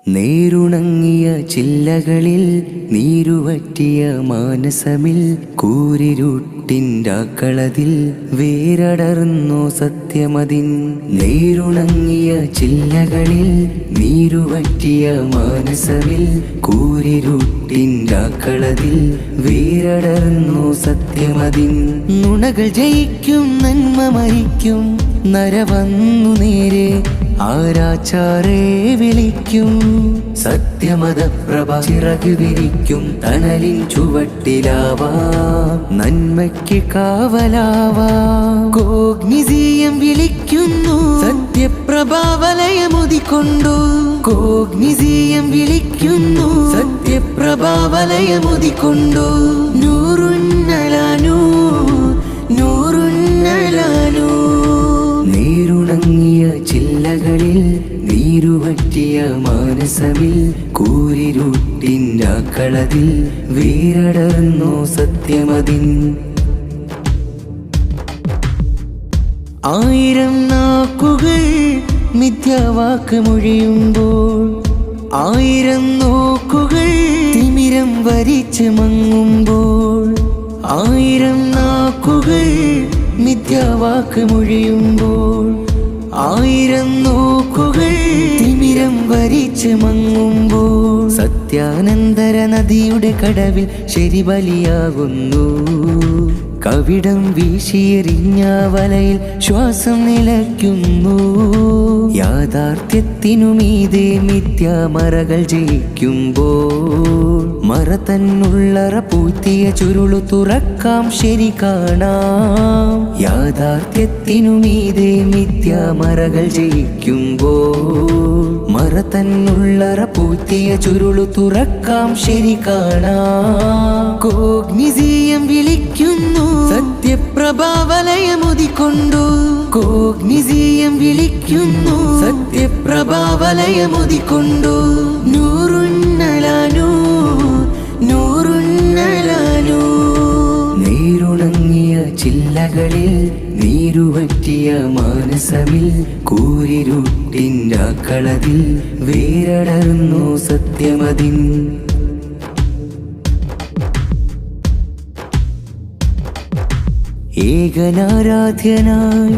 നേരുണങ്ങിയ ചില്ലകളിൽ നീരുവറ്റിയ മാനസമിൽ കൂരിരുട്ടിൻ്റാക്കളതിൽ വേരടർന്നോ സത്യമതിൻ. നേരുണങ്ങിയ ചില്ലകളിൽ നീരുവറ്റിയ മാനസമിൽ കൂരിരുട്ടിൻ്റാക്കളതിൽ വേരടർന്നോ സത്യമതിൻ. നുണകൾ ജയിക്കും നന്മ മരിക്കും നരവന്നു നേരെ ആരാച്ചാരേ വിളിക്കും. സത്യമതപ്രഭ ചിറക് വിരിക്കും തണലിൻ ചുവട്ടിലാവാം നന്മയ്ക്ക് കാവലാവാം. കോഗ്നിസിയം വിളിക്കുന്നു സത്യപ്രഭാവലയമുദിക്കൊണ്ടു. കോഗ്നിസിയം വിളിക്കുന്നു സത്യപ്രഭാവലയമുദിക്കൊണ്ടു. നൂറുന്നലാനു നൂറുന്നലാനു. നേരുണങ്ങിയ ചില്ലകളിൽ നീരുവറ്റിയ മാനസമിൽ കൂരിരുട്ടിൻ്റാക്കളതിൽ വേരടർന്നോ സത്യമതിൻ. ആയിരം നാക്കുകൾ മിഥ്യാവാക്ക് മൊഴിയുമ്പോൾ ആയിരം നോക്കുകൾ തിമിരം വരിച്ച് മങ്ങുമ്പോൾ. ആയിരം നാക്കുകൾ മിഥ്യാവാക്ക് മൊഴിയുമ്പോൾ ആയിരം നോക്കുകൾ തിമിരം വരിച്ച് മങ്ങുമ്പോൾ. സത്യാനന്തര നദിയുടെ കടവിൽ ശരി ബലിയാകുന്നു. കവിടം വീശിയെറിഞ്ഞ വലയിൽ ശ്വാസം നിലയ്ക്കുന്നു. യാഥാർത്ഥ്യത്തിനു മീതെ മിഥ്യാമറകൾ ജയിക്കുമ്പോൾ മറ തന്നുള്ളറ പൂഴ്ത്തിയ ചുരുളു തുറക്കാം ശരി കാണാം. യാഥാർത്ഥ്യത്തിനു മീതെ മിഥ്യാമറകൾ ജയിക്കുമ്പോൾ മറ തന്നുള്ളറ പൂഴ്ത്തിയ ചുരുളു തുറക്കാം ശരി കാണാം. കോഗ്നിസിയം വിളിക്കുന്നു സത്യപ്രഭാവലയമുദിക്കൊണ്ടു. കോഗ്നിസിയം വിളിക്കുന്നു സത്യപ്രഭാവലയമുദിക്കൊണ്ടു. നൂറുന്നലാനു നൂറുന്നലാനു. നേരുണങ്ങിയ ചില്ലകളിൽ നീരുവറ്റിയ മാനസമിൽ കൂരിരുട്ടിൻ്റാക്കളതിൽ വേരടർന്നോ സത്യമതിൻ. ഏകനാരാധ്യനായി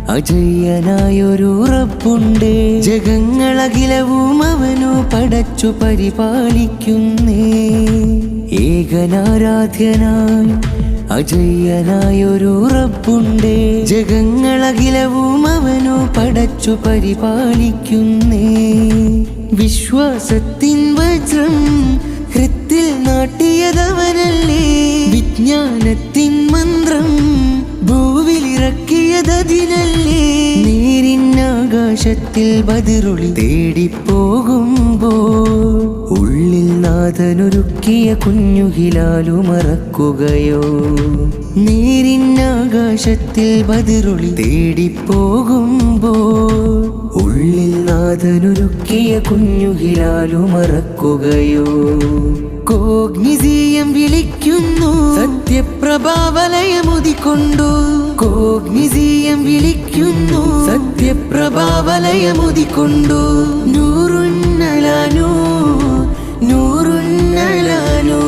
അജയ്യനായൊരു റബ്ബുണ്ട്. ജഗങ്ങളഖിലവും അവനു പടച്ചു പരിപാലിക്കുന്നേ. ഏകനാരാധ്യനായി അജയ്യനായൊരു റബ്ബുണ്ട്. ജഗങ്ങളഖിലവും അവനു പടച്ചു പരിപാലിക്കുന്നേ. വിശ്വാസത്തിൻ വജ്രം ഹൃത്തിൽ നാട്ടിയതവനല്ലേ. വിജ്ഞാനത്തിൻ മന്ത്രം ഭൂവിലിറക്കിയതതിനല്ലേ. നേരിന്നാകാശത്തിൽ ബദിറുളി തേടിപ്പോകുമ്പോൾ ഉള്ളിൽ നാഥനൊരുക്കിയ കുഞ്ഞുഹിലാലു മറക്കുകയോ. നേരിന്നാകാശത്തിൽ ബദിറുളി തേടിപ്പോകുമ്പോൾ ഉള്ളിൽ നാഥനൊരുക്കിയ കുഞ്ഞുഹിലാലു മറക്കുകയോ. കോഗ്നിസിയം വിളിക്കുന്നു സത്യപ്രഭാവലയമുദിക്കൊണ്ടു. കോഗ്നിസിയം വിളിക്കുന്നു സത്യപ്രഭാവലയമുദിക്കൊണ്ടു. നൂറുന്നലാനു നൂറുന്നലാനു.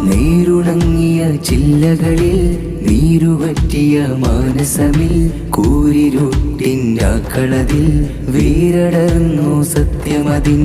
നേരുണങ്ങിയ ചില്ലകളിൽ നീരുവറ്റിയ മാനസമിൽ കൂരിരുട്ടിൻ്റാക്കളതിൽ വേരടർന്നോ സത്യമതിൻ.